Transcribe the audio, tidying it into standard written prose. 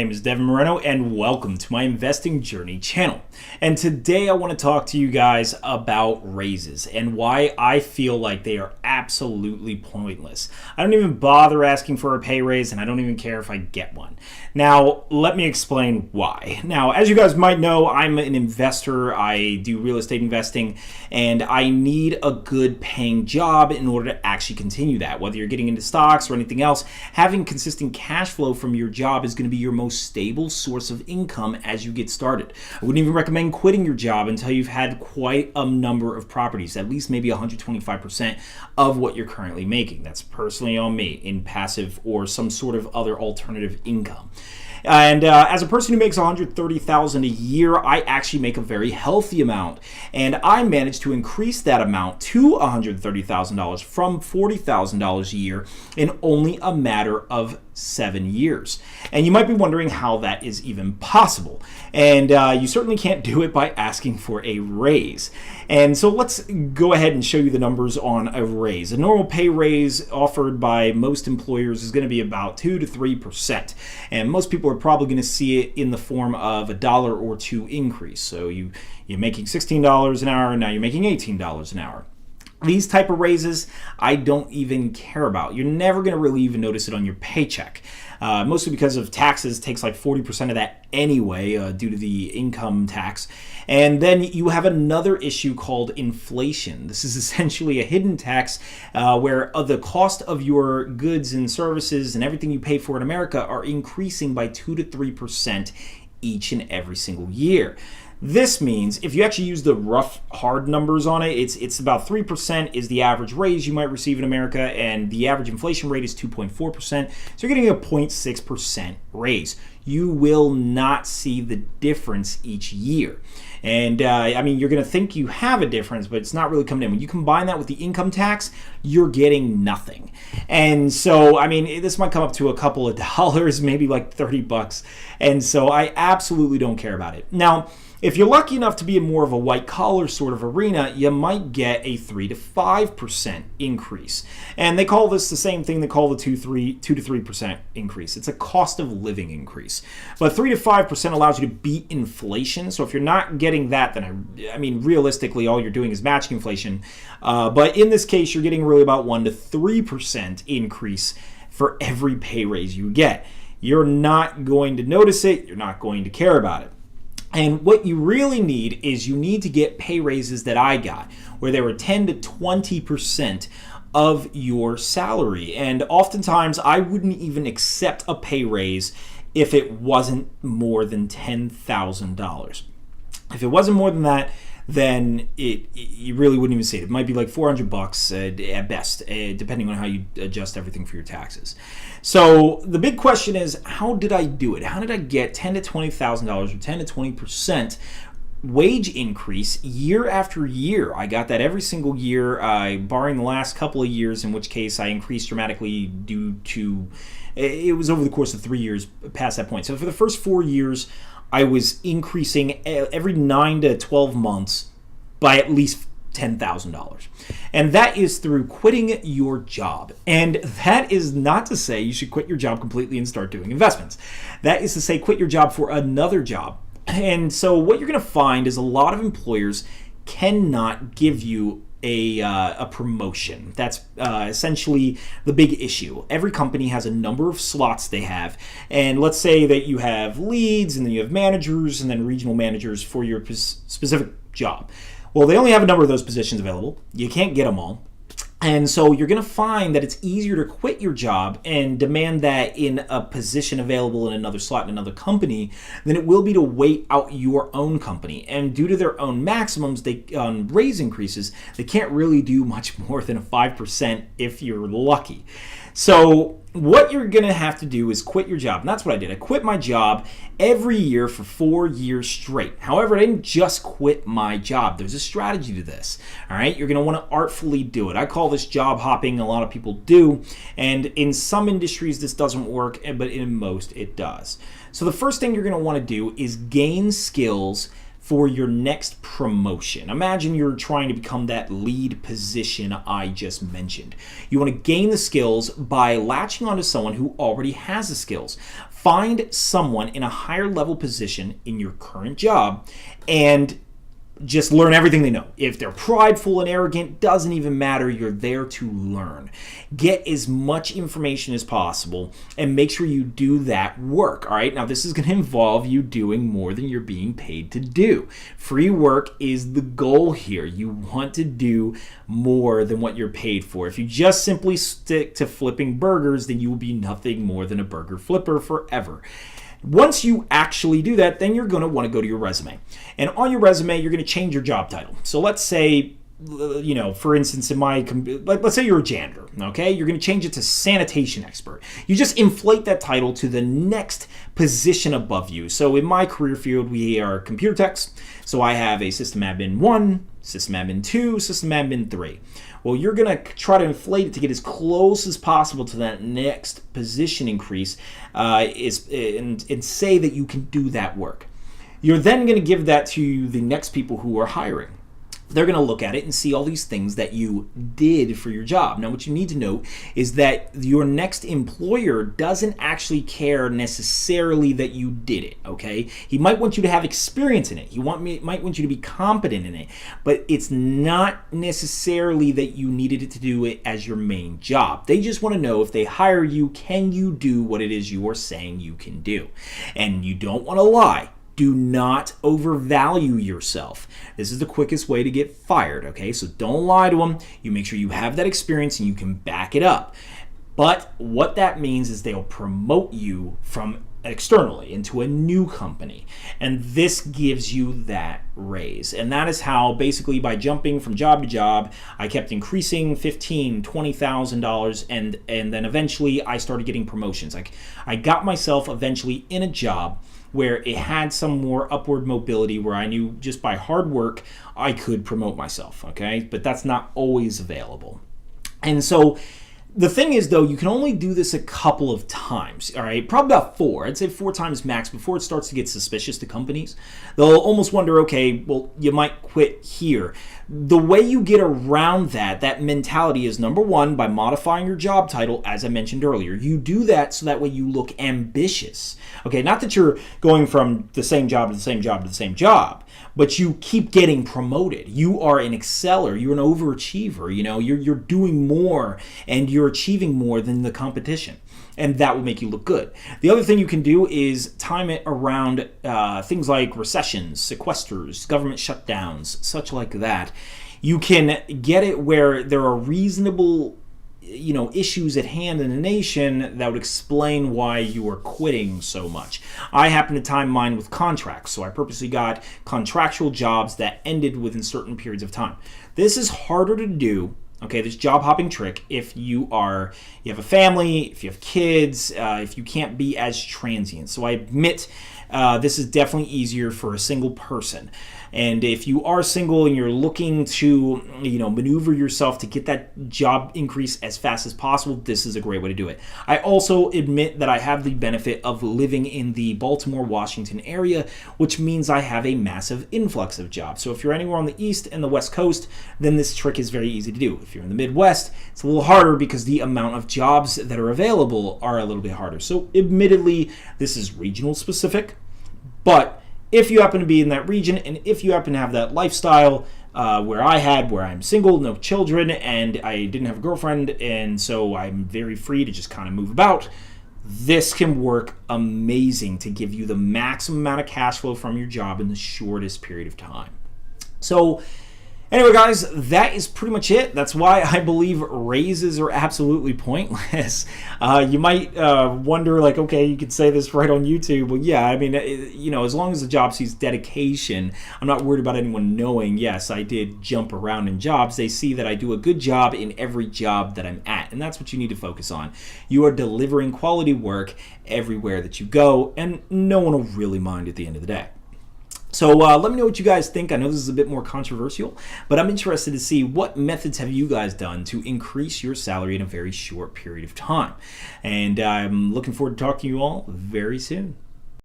name is Devin Moreno, and welcome to my Investing Journey channel. And today I want to talk to you guys about raises and why I feel like they are absolutely pointless. I don't even bother asking for a pay raise, and I don't even care if I get one. Now, let me explain why. Now, as you guys might know, I'm an investor. I do real estate investing, and I need a good paying job in order to actually continue that. Whether you're getting into stocks or anything else, having consistent cash flow from your job is going to be your most stable source of income as you get started. I wouldn't even recommend quitting your job until you've had quite a number of properties, at least maybe 125% of what you're currently making. That's personally on me in passive or some sort of other alternative income. And as a person who makes $130,000 a year, I actually make a very healthy amount, and I managed to increase that amount to $130,000 from $40,000 a year in only a matter of 7 years. And you might be wondering how that is even possible. And you certainly can't do it by asking for a raise. And so let's go ahead and show you the numbers on a raise. A normal pay raise offered by most employers is going to be about 2 to 3%. And most people are probably going to see it in the form of $1 or $2 increase. So you're making $16 an hour, and now you're making $18 an hour. These type of raises, I don't even care about. You're never going to really even notice it on your paycheck, mostly because of taxes. It takes like 40% of that anyway due to the income tax. And then you have another issue called inflation. This is essentially a hidden tax where the cost of your goods and services and everything you pay for in America are increasing by 2 to 3% each and every single year. This means if you actually use the rough, hard numbers on it, it's about 3% is the average raise you might receive in America, and the average inflation rate is 2.4%. So you're getting a 0.6% raise. You will not see the difference each year. And I mean, you're going to think you have a difference, but it's not really coming in. When you combine that with the income tax, you're getting nothing. And so, I mean, this might come up to a couple of dollars, maybe like $30. And so I absolutely don't care about it. Now, if you're lucky enough to be in more of a white collar sort of arena, you might get a 3 to 5% increase. And they call this the same thing they call the 2 to 3% increase. It's a cost of living increase. But 3 to 5% allows you to beat inflation. So if you're not getting that, then I mean, realistically, all you're doing is matching inflation. But in this case, you're getting really about 1 to 3% increase for every pay raise you get. You're not going to notice it. You're not going to care about it. And what you really need is you need to get pay raises that I got, where they were 10 to 20% of your salary. And oftentimes I wouldn't even accept a pay raise if it wasn't more than $10,000. If it wasn't more than that, then you really wouldn't even see it. It might be like $400 at best, depending on how you adjust everything for your taxes. So the big question is, how did I do it? How did I get $10,000 to $20,000 or 10 to 20% wage increase year after year? I got that every single year, barring the last couple of years, in which case I increased dramatically due to, it was over the course of 3 years past that point. So for the first 4 years, I was increasing every 9 to 12 months by at least $10,000. And that is through quitting your job. And that is not to say you should quit your job completely and start doing investments. That is to say quit your job for another job. And so what you're going to find is a lot of employers cannot give you a promotion. That's essentially the big issue. Every company has a number of slots they have, and let's say that you have leads, and then you have managers, and then regional managers for your specific job. Well, they only have a number of those positions available. You can't get them all. And so you're going to find that it's easier to quit your job and demand that in a position available in another slot in another company than it will be to wait out your own company. And due to their own maximums, they raise increases, they can't really do much more than a 5% if you're lucky. So what you're going to have to do is quit your job. And that's what I did. I quit my job every year for 4 years straight. However, I didn't just quit my job. There's a strategy to this. All right. You're going to want to artfully do it. I call this job hopping. A lot of people do. And in some industries, this doesn't work, but in most, it does. So the first thing you're going to want to do is gain skills for your next promotion. Imagine you're trying to become that lead position I just mentioned. You want to gain the skills by latching onto someone who already has the skills. Find someone in a higher level position in your current job and just learn everything they know. If they're prideful and arrogant, doesn't even matter. You're there to learn. Get as much information as possible and make sure you do that work. All right. Now, this is going to involve you doing more than you're being paid to do. Free work is the goal here. You want to do more than what you're paid for. If you just simply stick to flipping burgers, then you will be nothing more than a burger flipper forever. Once you actually do that, then you're going to want to go to your resume. And on your resume, you're going to change your job title. So let's say, for instance, let's say you're a janitor, okay? You're going to change it to sanitation expert. You just inflate that title to the next position above you. So in my career field, we are computer techs. So I have a system admin 1, system admin 2, system admin 3. Well, you're going to try to inflate it to get as close as possible to that next position increase and say that you can do that work. You're then going to give that to the next people who are hiring. They're going to look at it and see all these things that you did for your job. Now, what you need to know is that your next employer doesn't actually care necessarily that you did it, okay? He might want you to have experience in it. He might want you to be competent in it, but it's not necessarily that you needed to do it as your main job. They just want to know if they hire you, can you do what it is you are saying you can do? And you don't want to lie. Do not overvalue yourself. This is the quickest way to get fired, okay? So don't lie to them. You make sure you have that experience and you can back it up. But what that means is they'll promote you from externally into a new company. And this gives you that raise. And that is how basically by jumping from job to job, I kept increasing $15,000, $20,000 and then eventually I started getting promotions. Like I got myself eventually in a job where it had some more upward mobility, where I knew just by hard work I could promote myself, okay? But that's not always available. And so the thing is, though, you can only do this a couple of times, all right? Probably about 4. I'd say 4 times max before it starts to get suspicious to companies. They'll almost wonder, okay, well, you might quit here. The way you get around that mentality is, number one, by modifying your job title, as I mentioned earlier. You do that so that way you look ambitious, okay? Not that you're going from the same job to the same job to the same job, but you keep getting promoted. You are an exceller. You're an overachiever. You're doing more and you're achieving more than the competition. And that will make you look good. The other thing you can do is time it around things like recessions, sequesters, government shutdowns, such like that. You can get it where there are reasonable issues at hand in the nation that would explain why you are quitting so much. I happen to time mine with contracts, so I purposely got contractual jobs that ended within certain periods of time. This is harder to do, okay, this job hopping trick, if you have a family, if you have kids, if you can't be as transient. So I admit this is definitely easier for a single person. And if you are single and you're looking to, maneuver yourself to get that job increase as fast as possible, this is a great way to do it. I also admit that I have the benefit of living in the Baltimore, Washington area, which means I have a massive influx of jobs. So if you're anywhere on the East and the West Coast, then this trick is very easy to do. If you're in the Midwest, it's a little harder because the amount of jobs that are available are a little bit harder. So admittedly, this is regional specific, but if you happen to be in that region and if you happen to have that lifestyle where I'm single, no children, and I didn't have a girlfriend, and so I'm very free to just kind of move about, this can work amazing to give you the maximum amount of cash flow from your job in the shortest period of time. So anyway, guys, that is pretty much it. That's why I believe raises are absolutely pointless. You might wonder, like, okay, you could say this right on YouTube. Well, yeah, I mean, as long as the job sees dedication, I'm not worried about anyone knowing, yes, I did jump around in jobs. They see that I do a good job in every job that I'm at, and that's what you need to focus on. You are delivering quality work everywhere that you go, and no one will really mind at the end of the day. So let me know what you guys think. I know this is a bit more controversial, but I'm interested to see what methods have you guys done to increase your salary in a very short period of time. And I'm looking forward to talking to you all very soon.